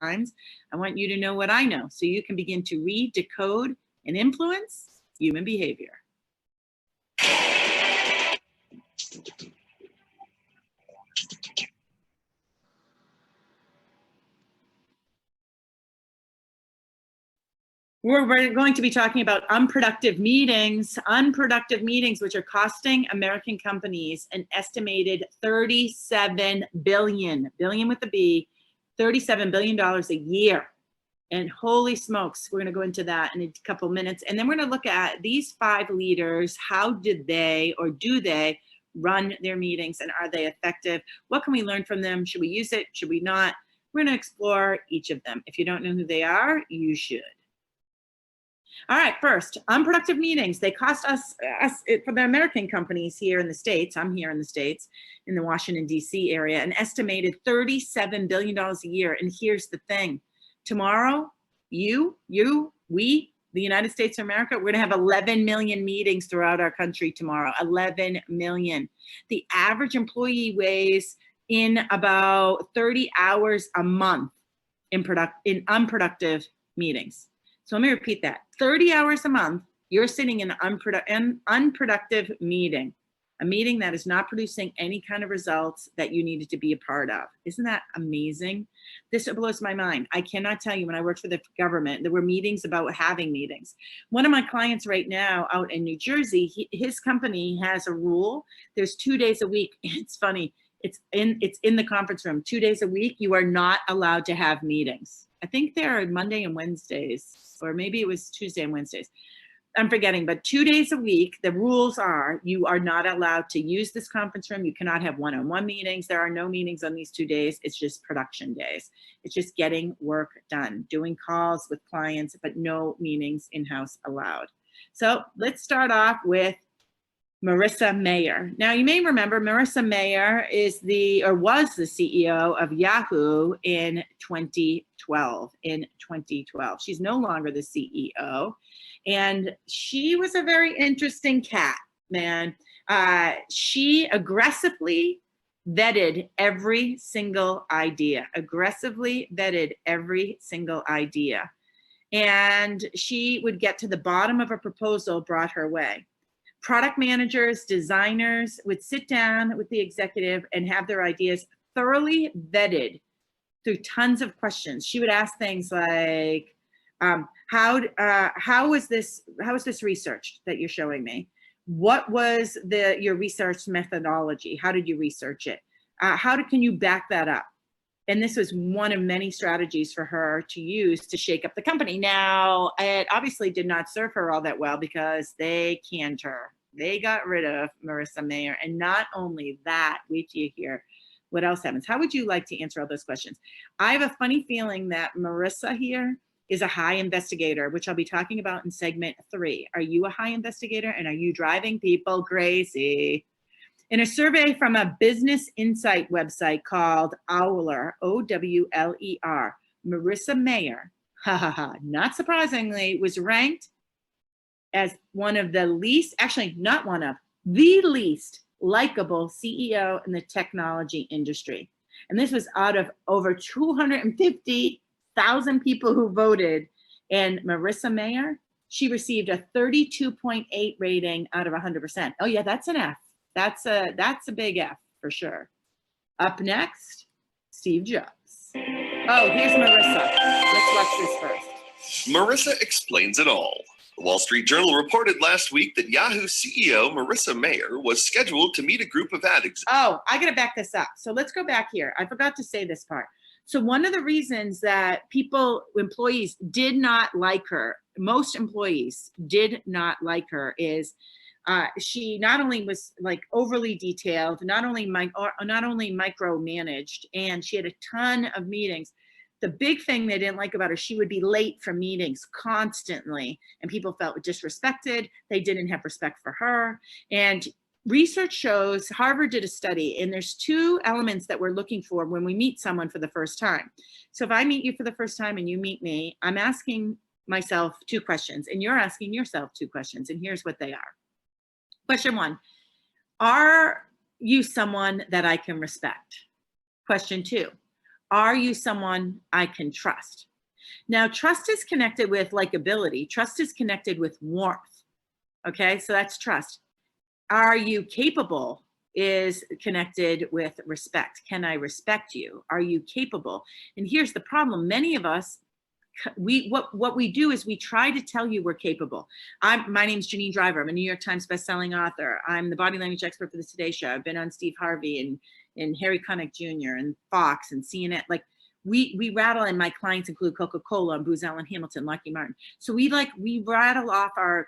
times. I want you to know what I know so you can begin to read, decode, and influence human behavior. We're going to be talking about unproductive meetings, which are costing American companies an estimated $37 billion with a B, $37 billion a year. And holy smokes, we're going to go into that in a couple minutes. And then we're going to look at these 5 leaders. How did they, or do they, run their meetings, and are they effective? What can we learn from them? Should we use it? Should we not? We're going to explore each of them. If you don't know who they are, you should. All right, first, unproductive meetings. They cost us for the American companies here in the States, I'm here in the States, in the Washington, D.C. area, an estimated $37 billion a year. And here's the thing. Tomorrow, we, the United States of America, we're going to have 11 million meetings throughout our country tomorrow, 11 million. The average employee weighs in about 30 hours a month in unproductive meetings. So let me repeat that. 30 hours a month, you're sitting in an unproductive meeting, a meeting that is not producing any kind of results that you needed to be a part of. Isn't that amazing? This blows my mind. I cannot tell you, when I worked for the government, there were meetings about having meetings. One of my clients right now out in New Jersey, his company has a rule. There's 2 days a week. It's funny. It's in the conference room. 2 days a week, you are not allowed to have meetings. I think they're Monday and Wednesdays, or maybe it was Tuesday and Wednesdays. I'm forgetting, but 2 days a week, the rules are you are not allowed to use this conference room. You cannot have one-on-one meetings. There are no meetings on these 2 days. It's just production days. It's just getting work done, doing calls with clients, but no meetings in-house allowed. So let's start off with Marissa Mayer. Now, you may remember Marissa Mayer was the CEO of Yahoo in 2012. She's no longer the CEO. And she was a very interesting cat, man. She aggressively vetted every single idea, And she would get to the bottom of a proposal brought her way. Product managers, designers would sit down with the executive and have their ideas thoroughly vetted through tons of questions. She would ask things like, how is this researched that you're showing me? What was your research methodology? How did you research it? Can you back that up? And this was one of many strategies for her to use to shake up the company. Now, it obviously did not serve her all that well because they canned her. They got rid of Marissa Mayer. And not only that, wait till you hear what else happens. How would you like to answer all those questions? I have a funny feeling that Marissa here is a high investigator, which I'll be talking about in segment 3. Are you a high investigator, and are you driving people crazy? In a survey from a business insight website called Owler, O-W-L-E-R, Marissa Mayer, not surprisingly, was ranked as one of the least, actually not one of, the least likable CEO in the technology industry. And this was out of over 250,000 people who voted. And Marissa Mayer, she received a 32.8 rating out of 100%. Oh yeah, that's an F. That's a big F for sure. Up next, Steve Jobs. Oh, here's Marissa. Let's watch this first. Marissa explains it all. The Wall Street Journal reported last week that Yahoo CEO Marissa Mayer was scheduled to meet a group of ad executives. Oh, I gotta back this up. So let's go back here. I forgot to say this part. So one of the reasons that employees did not like her, most employees did not like her, is she not only was like overly detailed, not only micromanaged, and she had a ton of meetings. The big thing they didn't like about her, she would be late for meetings constantly, and people felt disrespected. They didn't have respect for her. And research shows, Harvard did a study, and there's 2 elements that we're looking for when we meet someone for the first time. So if I meet you for the first time and you meet me, I'm asking myself 2 questions, and you're asking yourself 2 questions, and here's what they are. Question 1, are you someone that I can respect? Question 2, Are you someone I can trust? Now, trust is connected with likability. Trust is connected with warmth. Okay, so that's trust. Are you capable is connected with respect. Can I respect you? Are you capable? And here's the problem. Many of us, what we do is we try to tell you we're capable. My name's Janine Driver. I'm a New York Times bestselling author. I'm the body language expert for the Today Show. I've been on Steve Harvey and Harry Connick Jr. and Fox and CNN. Like we rattle, and my clients include Coca-Cola and Booz Allen Hamilton, Lockheed Martin. So we rattle off our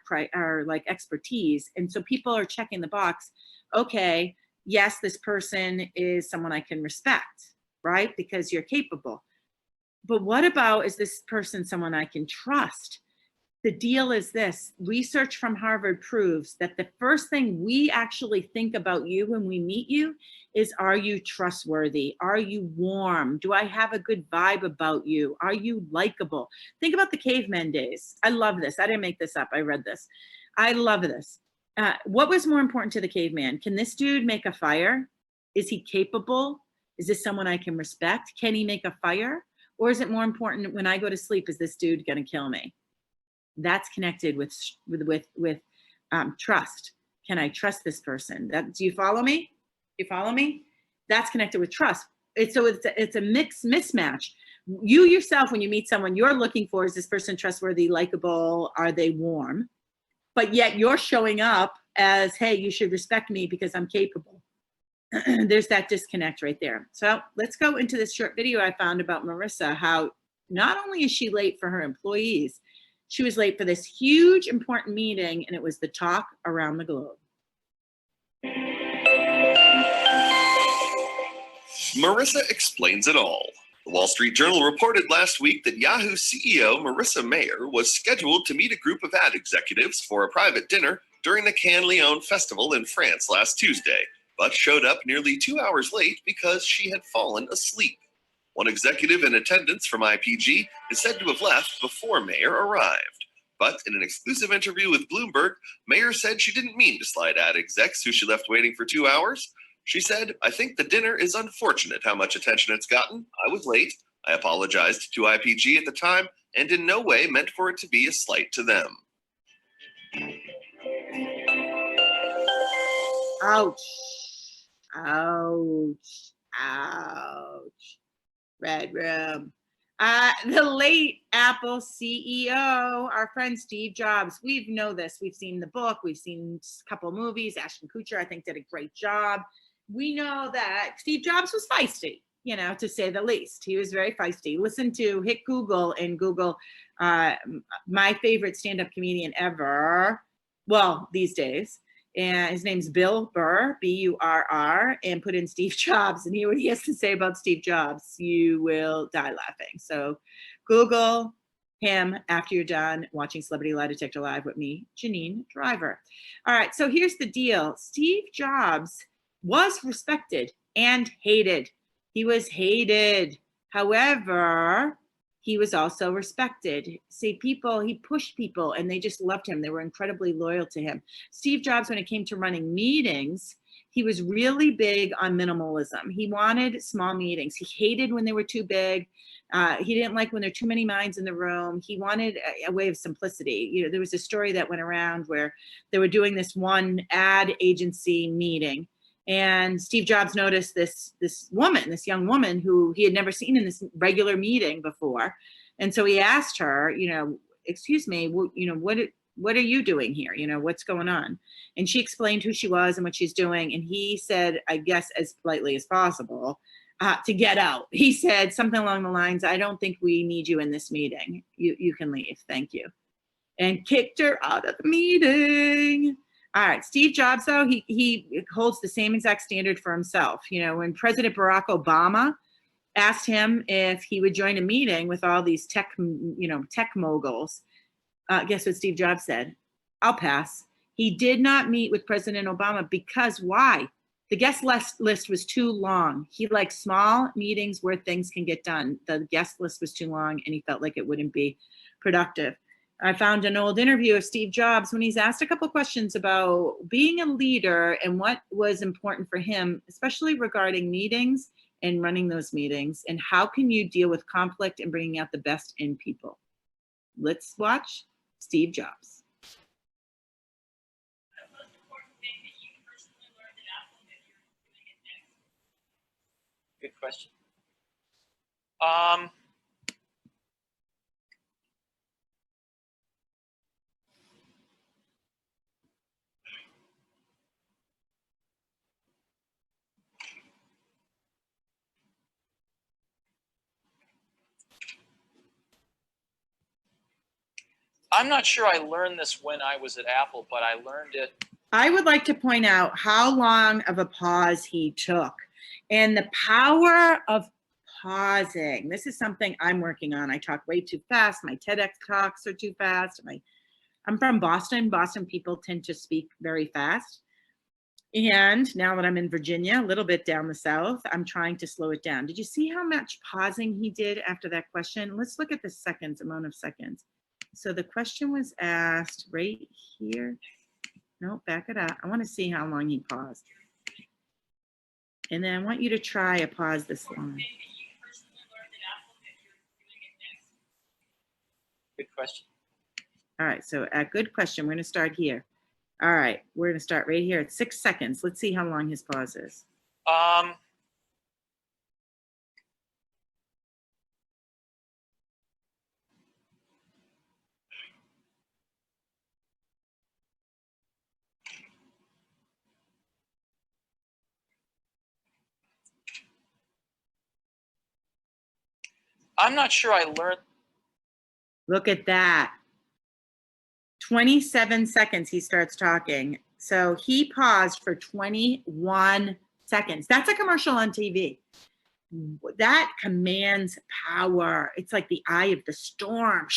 like expertise, and so people are checking the box. Okay, yes, this person is someone I can respect, right? Because you're capable. But what about, is this person someone I can trust? The deal is this: research from Harvard proves that the first thing we actually think about you when we meet you is, are you trustworthy? Are you warm? Do I have a good vibe about you? Are you likable? Think about the caveman days. I love this. I didn't make this up. I read this. I love this. What was more important to the caveman? Can this dude make a fire? Is he capable? Is this someone I can respect? Can he make a fire? Or is it more important, when I go to sleep, is this dude going to kill me? That's connected with trust. Can I trust this person? Do you follow me? You follow me? That's connected with trust. It's a mismatch. You yourself, when you meet someone, you're looking for, is this person trustworthy, likable? Are they warm? But yet you're showing up as, hey, you should respect me because I'm capable. There's that disconnect right there. So let's go into this short video I found about Marissa, how not only is she late for her employees, she was late for this huge important meeting, and it was the talk around the globe. Marissa explains it all. The Wall Street Journal reported last week that Yahoo CEO Marissa Mayer was scheduled to meet a group of ad executives for a private dinner during the Cannes Lion Festival in France last Tuesday, but showed up nearly 2 hours late because she had fallen asleep. One executive in attendance from IPG is said to have left before Mayer arrived. But in an exclusive interview with Bloomberg, Mayer said she didn't mean to slide ad execs who she left waiting for 2 hours. She said, "I think the dinner is unfortunate how much attention it's gotten. I was late. I apologized to IPG at the time and in no way meant for it to be a slight to them." Ouch. Ouch. Ouch. Red room. The late Apple CEO, our friend Steve Jobs. We know this. We've seen the book. We've seen a couple of movies. Ashton Kutcher, I think, did a great job. We know that Steve Jobs was feisty, to say the least. He was very feisty. Hit Google and Google my favorite stand-up comedian ever. Well, these days. And his name's Bill Burr, B-U-R-R, and put in Steve Jobs and hear what he has to say about Steve Jobs. You will die laughing. So Google him after you're done watching Celebrity Lie Detector Live with me, Janine Driver. All right, so here's the deal. Steve Jobs was respected and hated. He was hated. However, he was also respected. See, he pushed people and they just loved him. They were incredibly loyal to him. Steve Jobs, when it came to running meetings, he was really big on minimalism. He wanted small meetings. He hated when they were too big. He didn't like when there were too many minds in the room. He wanted a way of simplicity. There was a story that went around where they were doing this one ad agency meeting. And Steve Jobs noticed this young woman who he had never seen in this regular meeting before. And so he asked her, excuse me, what are you doing here? What's going on? And she explained who she was and what she's doing. And he said, I guess as politely as possible, to get out. He said something along the lines, I don't think we need you in this meeting. You can leave. Thank you. And kicked her out of the meeting. All right, Steve Jobs, though, he holds the same exact standard for himself. When President Barack Obama asked him if he would join a meeting with all these tech moguls, guess what Steve Jobs said? I'll pass. He did not meet with President Obama because why? The guest list was too long. He likes small meetings where things can get done. The guest list was too long, and he felt like it wouldn't be productive. I found an old interview of Steve Jobs when he's asked a couple of questions about being a leader and what was important for him, especially regarding meetings. in running those meetings? And how can you deal with conflict and bringing out the best in people? Let's watch Steve Jobs. Good question. I'm not sure I learned this when I was at Apple, but I learned it. I would like to point out how long of a pause he took and the power of pausing. This is something I'm working on. I talk way too fast. My TEDx talks are too fast. I'm from Boston. Boston people tend to speak very fast. And now that I'm in Virginia, a little bit down the south, I'm trying to slow it down. Did you see how much pausing he did after that question? Let's look at the seconds, amount of seconds. So the question was asked right here. No, back it up. I want to see how long he paused. And then I want you to try a pause this long. Good question. All right, so a good question. We're going to start here. All right, we're going to start right here at 6 seconds. Let's see how long his pause is. I'm not sure I learned. Look at that. 27 seconds he starts talking. So he paused for 21 seconds. That's a commercial on TV. That commands power. It's like the eye of the storm.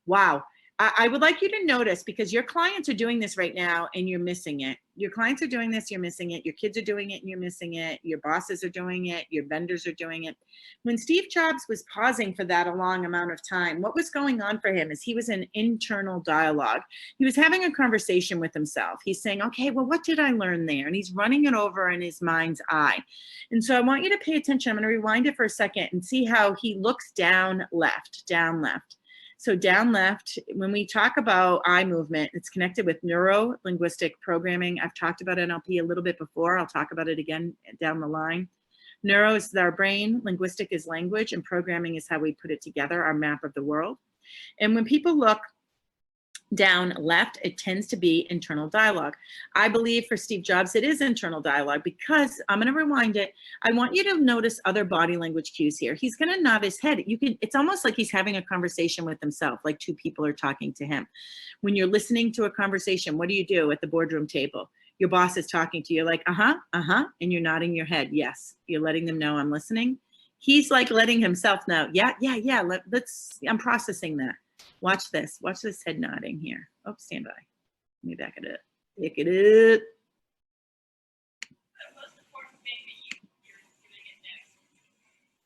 Wow. I would like you to notice, because your clients are doing this right now and you're missing it. Your clients are doing this, you're missing it. Your kids are doing it and you're missing it. Your bosses are doing it. Your vendors are doing it. When Steve Jobs was pausing for that a long amount of time, what was going on for him is he was in internal dialogue. He was having a conversation with himself. He's saying, okay, well, what did I learn there? And he's running it over in his mind's eye. And so I want you to pay attention. I'm going to rewind it for a second and see how he looks down left, down left. So down left, when we talk about eye movement, it's connected with neuro-linguistic programming. I've talked about NLP a little bit before. I'll talk about it again down the line. Neuro is our brain, linguistic is language, and programming is how we put it together, our map of the world. And when people look down left, it tends to be internal dialogue. I believe for Steve Jobs, it is internal dialogue, because I'm going to rewind it. I want you to notice other body language cues here. He's going to nod his head. It's almost like he's having a conversation with himself, like two people are talking to him. When you're listening to a conversation, what do you do at the boardroom table? Your boss is talking to you, like, and you're nodding your head. Yes, you're letting them know I'm listening. He's like letting himself know, yeah, I'm processing that. Watch this head nodding here. Oh, stand by. Let me back it up. Pick it up.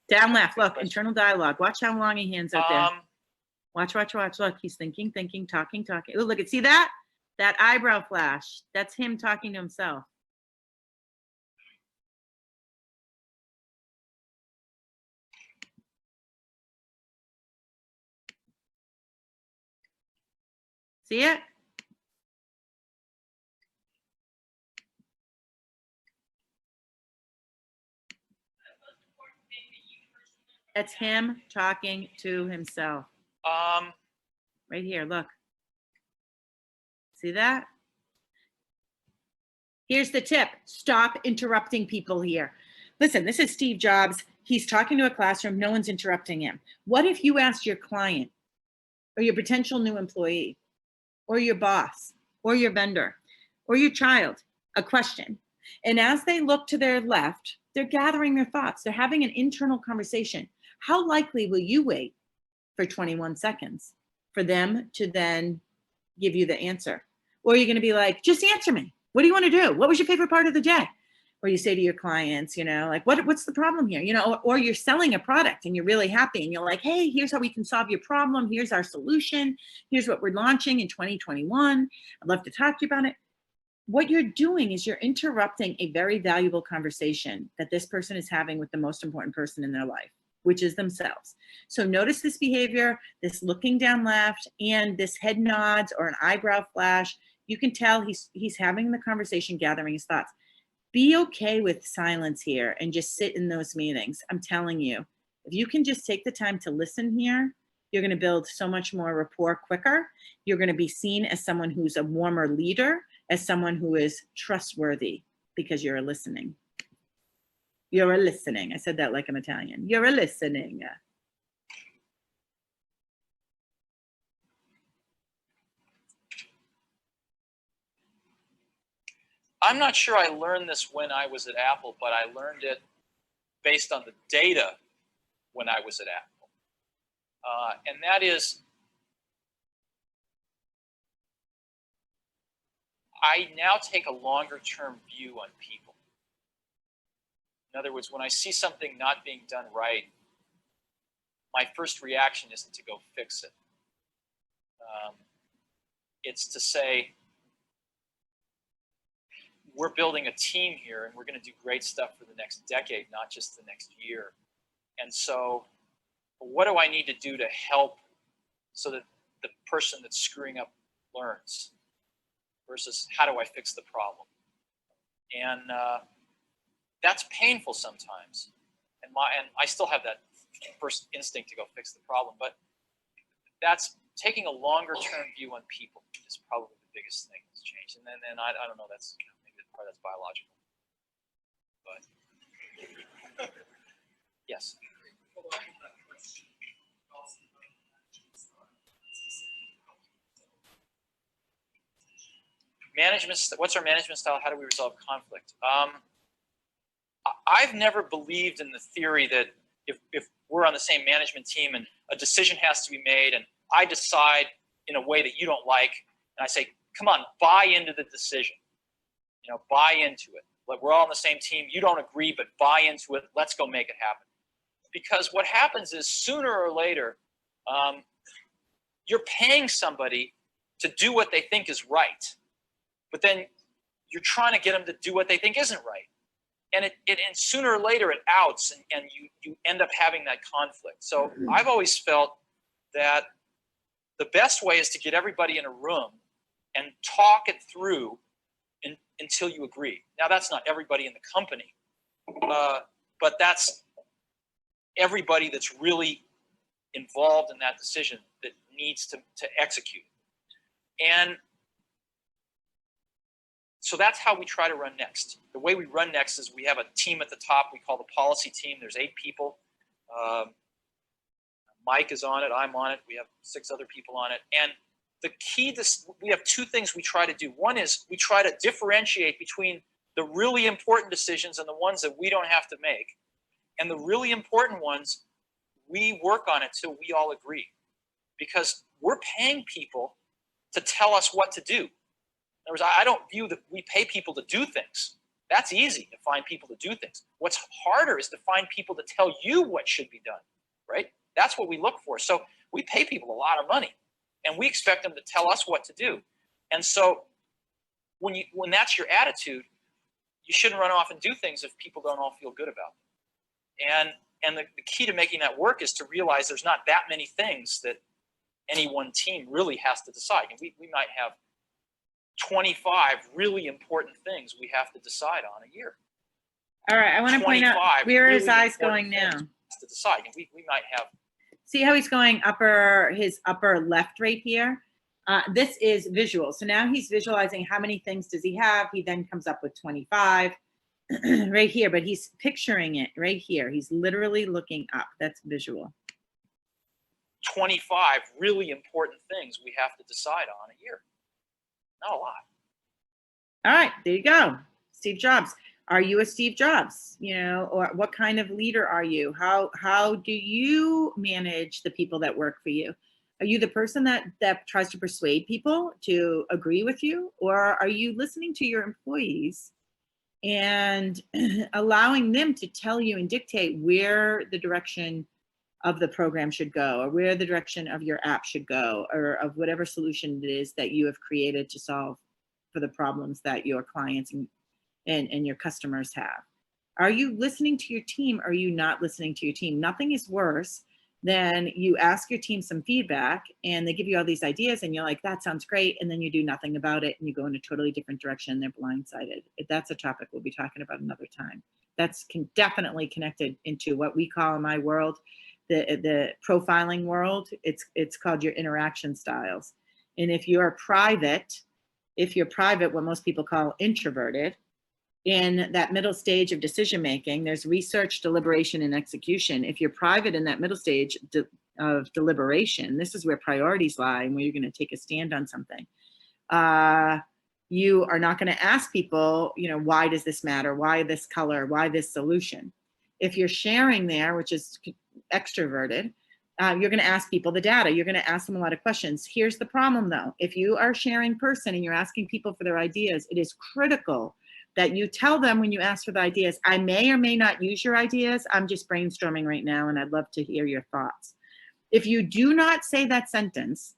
Down left, look, internal dialogue. Watch how long he hands out there. Watch. Look, he's thinking, talking. Oh, look, see that? That eyebrow flash. That's him talking to himself. See it? That's him talking to himself. Right here, look. See that? Here's the tip. Stop interrupting people here. Listen, this is Steve Jobs. He's talking to a classroom. No one's interrupting him. What if you asked your client or your potential new employee or your boss or your vendor or your child a question, and as they look to their left, they're gathering their thoughts. They're having an internal conversation. How likely will you wait for 21 seconds for them to then give you the answer? Or are you going to be like, just answer me. What do you want to do? What was your favorite part of the day? Or you say to your clients, like, what's the problem here? Or you're selling a product and you're really happy and you're like, hey, here's how we can solve your problem. Here's our solution. Here's what we're launching in 2021. I'd love to talk to you about it. what you're doing is you're interrupting a very valuable conversation that this person is having with the most important person in their life, which is themselves. So notice this behavior, this looking down left, and this head nods or an eyebrow flash. You can tell he's having the conversation, gathering his thoughts. Be okay with silence here and just sit in those meetings. I'm telling you, if you can just take the time to listen here, you're going to build so much more rapport quicker. You're going to be seen as someone who's a warmer leader, as someone who is trustworthy, because you're listening. You're a listening. I said that like I'm Italian. You're a listening. I'm not sure I learned this when I was at Apple, but I learned it based on the data when I was at Apple. And that is, I now take a longer term view on people. In other words, when I see something not being done right, my first reaction isn't to go fix it. It's to say, we're building a team here and we're going to do great stuff for the next decade, not just the next year. And so what do I need to do to help so that the person that's screwing up learns versus how do I fix the problem? And that's painful sometimes. And I still have that first instinct to go fix the problem, but that's taking a longer term view on people is probably the biggest thing that's changed. And then I don't know, that's maybe part that's biological, but yes. Management, what's our management style? How do we resolve conflict? I've never believed in the theory that if we're on the same management team and a decision has to be made and I decide in a way that you don't like, and I say, come on, buy into the decision. Buy into it. Like, we're all on the same team. You don't agree, but buy into it. Let's go make it happen. Because what happens is sooner or later, you're paying somebody to do what they think is right. But then you're trying to get them to do what they think isn't right. And and sooner or later it outs and you end up having that conflict. So I've always felt that the best way is to get everybody in a room and talk it through until you agree. Now, that's not everybody in the company, but that's everybody that's really involved in that decision that needs to execute. And so that's how we try to run Next. The way we run Next is we have a team at the top we call the policy team. There's 8 people. Mike is on it. I'm on it. We have 6 other people on it. And the key to, we have 2 things we try to do. One is we try to differentiate between the really important decisions and the ones that we don't have to make. And the really important ones, we work on it till we all agree. Because we're paying people to tell us what to do. In other words, I don't view that we pay people to do things. That's easy, to find people to do things. What's harder is to find people to tell you what should be done, right? That's what we look for. So we pay people a lot of money, and we expect them to tell us what to do. And so when that's your attitude, you shouldn't run off and do things if people don't all feel good about them. And the key to making that work is to realize there's not that many things that any one team really has to decide. And we might have 25 really important things we have to decide on a year. All right, I want to point out, where are his eyes going now? To decide. And we might have. See how he's going his upper left right here? This is visual. So now he's visualizing how many things does he have. He then comes up with 25 right here, but he's picturing it right here. He's literally looking up. That's visual. 25 really important things we have to decide on a year. Not a lot. All right, there you go. Steve Jobs. Are you a Steve Jobs? Or what kind of leader are you? How do you manage the people that work for you? Are you the person that tries to persuade people to agree with you? Or are you listening to your employees and allowing them to tell you and dictate where the direction of the program should go, or where the direction of your app should go, or of whatever solution it is that you have created to solve for the problems that your clients and your customers have. Are you listening to your team? Or are you not listening to your team? Nothing is worse than you ask your team some feedback and they give you all these ideas and you're like, that sounds great. And then you do nothing about it and you go in a totally different direction and they're blindsided. That's a topic we'll be talking about another time. That's definitely connected into what we call in my world, the profiling world. It's called your interaction styles. And if you're private, what most people call introverted, in that middle stage of decision making, there's research, deliberation, and execution. If you're private in that middle stage of deliberation, this is where priorities lie and where you're going to take a stand on something. You are not going to ask people, why does this matter? Why this color? Why this solution? If you're sharing there, which is extroverted, you're going to ask people the data. You're going to ask them a lot of questions. Here's the problem, though. If you are a sharing person and you're asking people for their ideas, it is critical that you tell them when you ask for the ideas, I may or may not use your ideas. I'm just brainstorming right now and I'd love to hear your thoughts. If you do not say that sentence,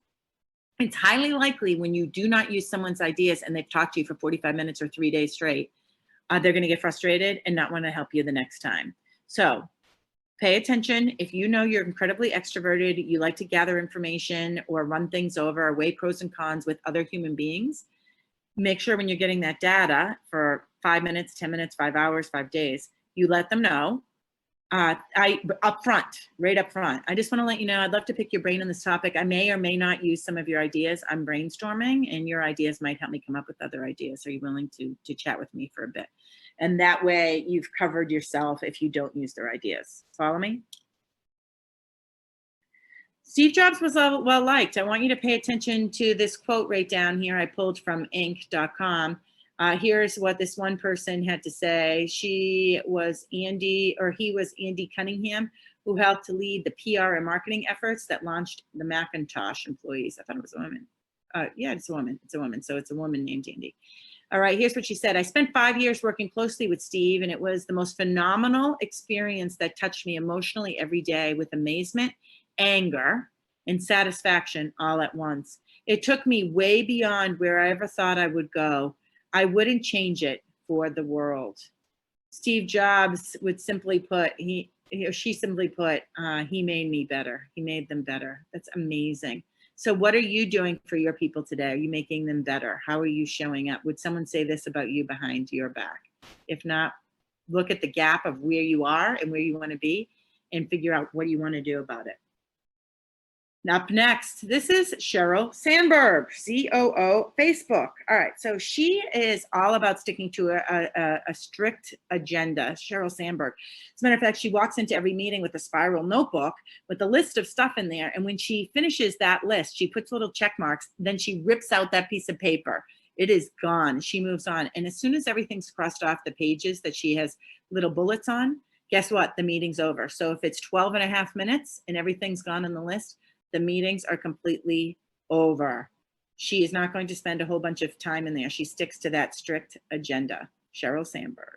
it's highly likely when you do not use someone's ideas and they've talked to you for 45 minutes or 3 days straight, they're going to get frustrated and not want to help you the next time. So pay attention. If you know you're incredibly extroverted, you like to gather information or run things over, or weigh pros and cons with other human beings, make sure when you're getting that data for 5 minutes, 10 minutes, 5 hours, 5 days, you let them know. Right up front. I just want to let you know, I'd love to pick your brain on this topic. I may or may not use some of your ideas. I'm brainstorming and your ideas might help me come up with other ideas. Are you willing to chat with me for a bit? And that way you've covered yourself if you don't use their ideas. Follow me? Steve Jobs was well liked. I want you to pay attention to this quote right down here. I pulled from Inc.com. Here's what this one person had to say. He was Andy Cunningham, who helped to lead the PR and marketing efforts that launched the Macintosh employees. I thought it was a woman. Yeah, it's a woman. So it's a woman named Andy. All right, here's what she said. I spent 5 years working closely with Steve, and it was the most phenomenal experience that touched me emotionally every day with amazement, anger, and satisfaction all at once. It took me way beyond where I ever thought I would go. I wouldn't change it for the world. Steve Jobs would simply put, he made me better. He made them better. That's amazing. So what are you doing for your people today? Are you making them better? How are you showing up? Would someone say this about you behind your back? If not, look at the gap of where you are and where you want to be and figure out what you want to do about it. Up next, this is Sheryl Sandberg, COO, Facebook. All right, so she is all about sticking to a strict agenda, Sheryl Sandberg. As a matter of fact, she walks into every meeting with a spiral notebook with a list of stuff in there. And when she finishes that list, she puts little check marks, then she rips out that piece of paper. It is gone. She moves on. And as soon as everything's crossed off the pages that she has little bullets on, guess what? The meeting's over. So if it's 12 and a half minutes and everything's gone on the list, the meetings are completely over. She is not going to spend a whole bunch of time in there. She sticks to that strict agenda. Sheryl Sandberg.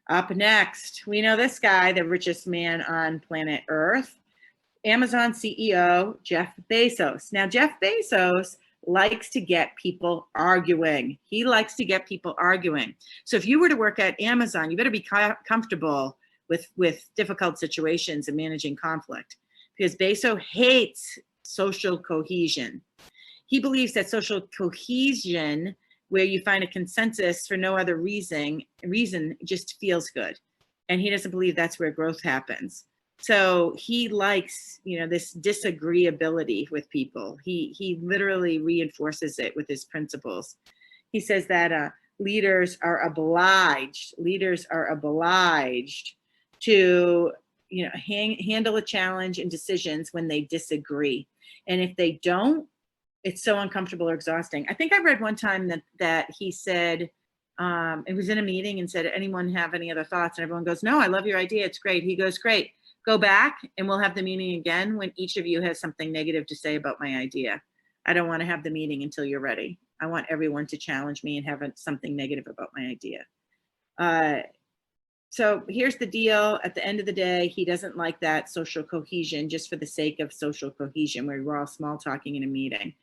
Up next, we know this guy, the richest man on planet Earth, Amazon CEO, Jeff Bezos. Now, Jeff Bezos likes to get people arguing. He likes to get people arguing. So if you were to work at Amazon, you better be comfortable with difficult situations and managing conflict, because Bezos hates social cohesion. He believes that social cohesion, where you find a consensus for no other reason just feels good. And he doesn't believe that's where growth happens. So he likes, this disagreeability with people. He literally reinforces it with his principles. He says that leaders are obliged to handle a challenge and decisions when they disagree. And if they don't, it's so uncomfortable or exhausting. I think I read one time that he said, it was in a meeting and said, anyone have any other thoughts? And everyone goes, no, I love your idea. It's great. He goes, great. Go back and we'll have the meeting again when each of you has something negative to say about my idea. I don't want to have the meeting until you're ready. I want everyone to challenge me and have something negative about my idea. So here's the deal. At the end of the day, he doesn't like that social cohesion just for the sake of social cohesion, where we're all small talking in a meeting.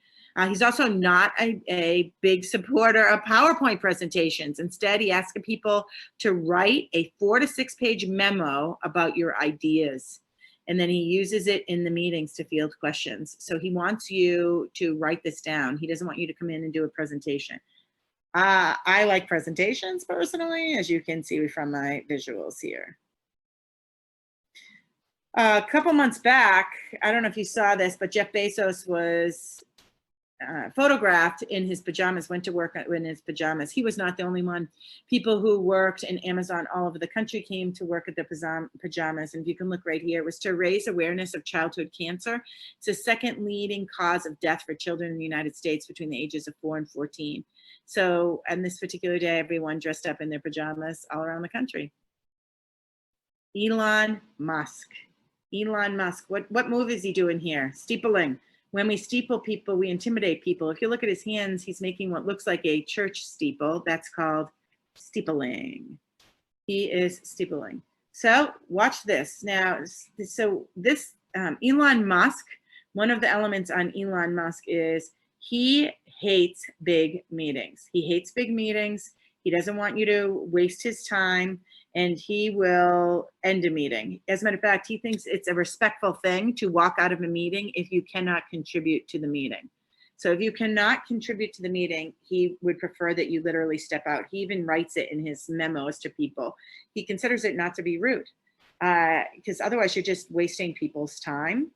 He's also not a big supporter of PowerPoint presentations. Instead, he asks people to write a 4 to 6 page memo about your ideas. And then he uses it in the meetings to field questions. So he wants you to write this down. He doesn't want you to come in and do a presentation. I like presentations personally, as you can see from my visuals here. A couple months back, I don't know if you saw this, but Jeff Bezos was photographed in his pajamas, went to work in his pajamas. He was not the only one. People who worked in Amazon all over the country came to work at their pajamas. And if you can look right here, it was to raise awareness of childhood cancer. It's the second leading cause of death for children in the United States between the ages of 4 and 14. So on this particular day, everyone dressed up in their pajamas all around the country. Elon Musk. Elon Musk, what move is he doing here? Steepling. When we steeple people, we intimidate people. If you look at his hands, he's making what looks like a church steeple. That's called steepling. He is steepling. So watch this. Now, so this Elon Musk, one of the elements on Elon Musk is he hates big meetings. He hates big meetings. He doesn't want you to waste his time, and he will end a meeting. As a matter of fact, he thinks it's a respectful thing to walk out of a meeting if you cannot contribute to the meeting. So if you cannot contribute to the meeting, he would prefer that you literally step out. He even writes it in his memos to people. He considers it not to be rude, because otherwise you're just wasting people's time.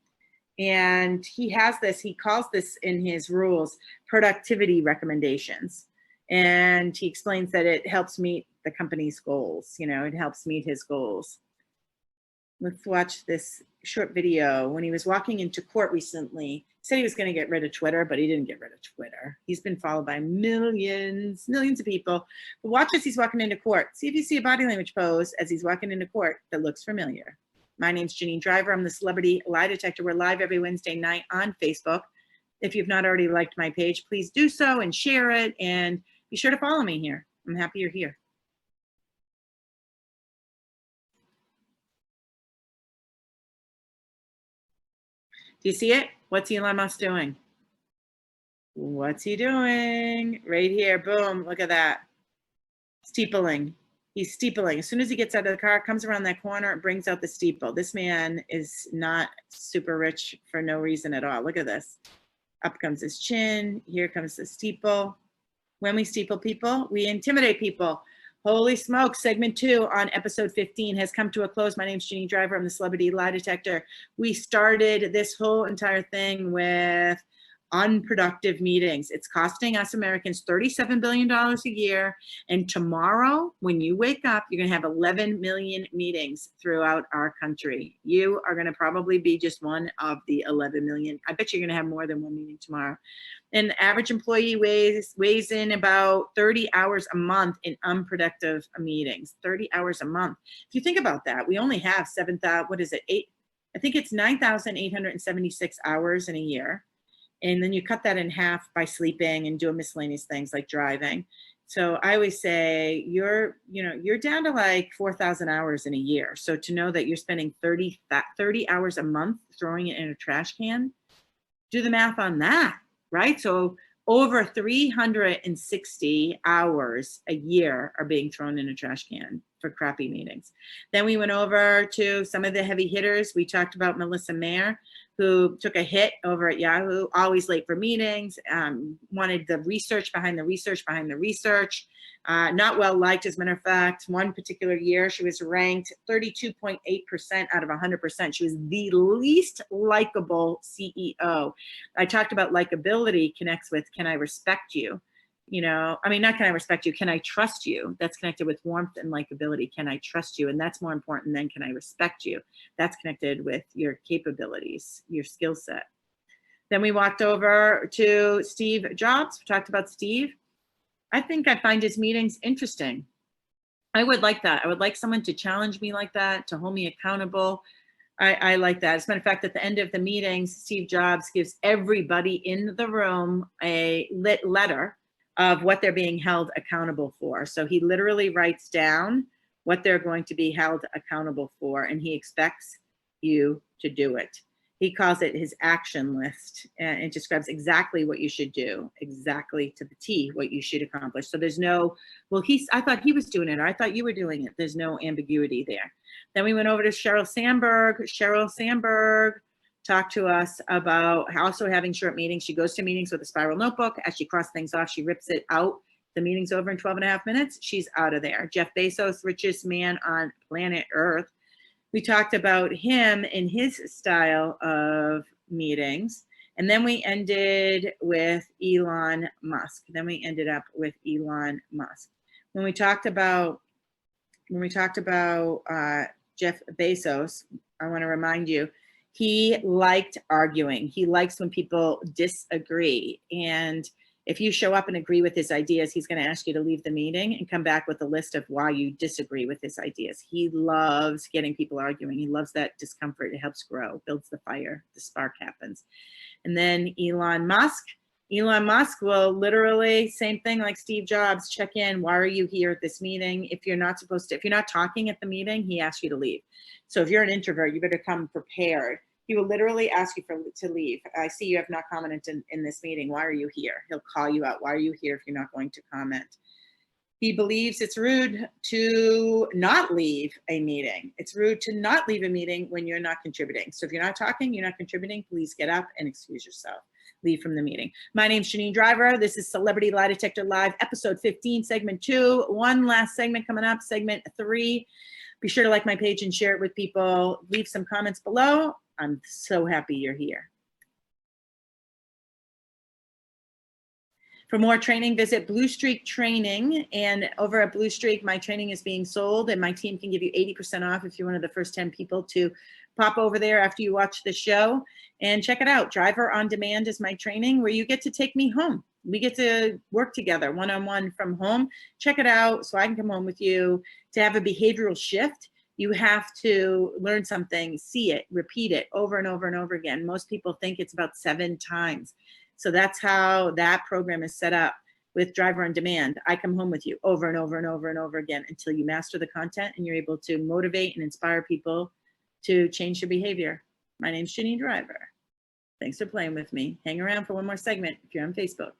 And he has this, he calls this in his rules, productivity recommendations. And he explains that it helps meet the company's goals. You know, it helps meet his goals. Let's watch this short video. When he was walking into court recently, he said he was going to get rid of Twitter, but he didn't get rid of Twitter. He's been followed by millions of people. But watch as he's walking into court. See if you see a body language pose as he's walking into court that looks familiar. My name's Janine Driver. I'm the Celebrity Lie Detector. We're live every Wednesday night on Facebook. If you've not already liked my page, please do so and share it. And be sure to follow me here. I'm happy you're here. Do you see it? What's Elon Musk doing? What's he doing? Right here, boom, look at that. Steepling. He's steepling. As soon as he gets out of the car, comes around that corner, brings out the steeple. This man is not super rich for no reason at all. Look at this. Up comes his chin. Here comes the steeple. When we steeple people, we intimidate people. Holy smoke, segment 2 on episode 15 has come to a close. My name's Janine Driver. I'm the Celebrity Lie Detector. We started this whole entire thing with unproductive meetings. It's costing us Americans $37 billion a year. And tomorrow, when you wake up, you're going to have 11 million meetings throughout our country. You are going to probably be just one of the 11 million. I bet you're going to have more than one meeting tomorrow. An average employee weighs in about 30 hours a month in unproductive meetings. 30 hours a month. If you think about that, we only have 9,876 hours in a year. And then you cut that in half by sleeping and doing miscellaneous things like driving. So I always say you're down to like 4,000 hours in a year. So to know that you're spending 30 hours a month throwing it in a trash can, do the math on that, right? So over 360 hours a year are being thrown in a trash can for crappy meetings. Then we went over to some of the heavy hitters. We talked about Marissa Mayer, who took a hit over at Yahoo, always late for meetings, wanted the research behind the research behind the research, not well liked. As a matter of fact, one particular year, she was ranked 32.8% out of 100%. She was the least likable CEO. I talked about likability connects with, can I respect you? Not can I respect you? Can I trust you? That's connected with warmth and likability. Can I trust you? And that's more important than can I respect you? That's connected with your capabilities, your skill set. Then we walked over to Steve Jobs. We talked about Steve. I think I find his meetings interesting. I would like that. I would like someone to challenge me like that, to hold me accountable. I like that. As a matter of fact, at the end of the meetings, Steve Jobs gives everybody in the room a lit letter of what they're being held accountable for. So he literally writes down what they're going to be held accountable for, and he expects you to do it. He calls it his action list, and it describes exactly what you should do, exactly to the T, what you should accomplish. So there's no, well, I thought he was doing it, or I thought you were doing it. There's no ambiguity there. Then we went over to Sheryl Sandberg. Sheryl Sandberg talked to us about also having short meetings. She goes to meetings with a spiral notebook. As she crosses things off, she rips it out. The meeting's over in 12 and a half minutes. She's out of there. Jeff Bezos, richest man on planet Earth. We talked about him and his style of meetings. And then we ended with Elon Musk. Then we ended up with Elon Musk. When we talked about Jeff Bezos, I want to remind you, he liked arguing. He likes when people disagree. And if you show up and agree with his ideas, he's going to ask you to leave the meeting and come back with a list of why you disagree with his ideas. He loves getting people arguing. He loves that discomfort. It helps grow, builds the fire, the spark happens. And then Elon Musk. Elon Musk will literally, same thing like Steve Jobs, check in. Why are you here at this meeting? If you're not talking at the meeting, he asks you to leave. So if you're an introvert, you better come prepared. He will literally ask you to leave. I see you have not commented in this meeting. Why are you here? He'll call you out. Why are you here if you're not going to comment? He believes it's rude to not leave a meeting. It's rude to not leave a meeting when you're not contributing. So if you're not talking, you're not contributing, please get up and excuse yourself. Leave from the meeting. My name's Janine Driver. This is Celebrity Lie Detector Live, episode 15, segment 2. One last segment coming up, segment 3. Be sure to like my page and share it with people. Leave some comments below. I'm so happy you're here. For more training, visit Blue Streak Training. And over at Blue Streak, my training is being sold, and my team can give you 80% off if you're one of the first 10 people to pop over there after you watch the show. And check it out. Driver on Demand is my training where you get to take me home. We get to work together one-on-one from home. Check it out so I can come home with you. To have a behavioral shift, you have to learn something, see it, repeat it over and over and over again. Most people think it's about 7 times. So that's how that program is set up with Driver on Demand. I come home with you over and over and over and over again until you master the content and you're able to motivate and inspire people to change their behavior. My name's Janine Driver. Thanks for playing with me. Hang around for one more segment if you're on Facebook.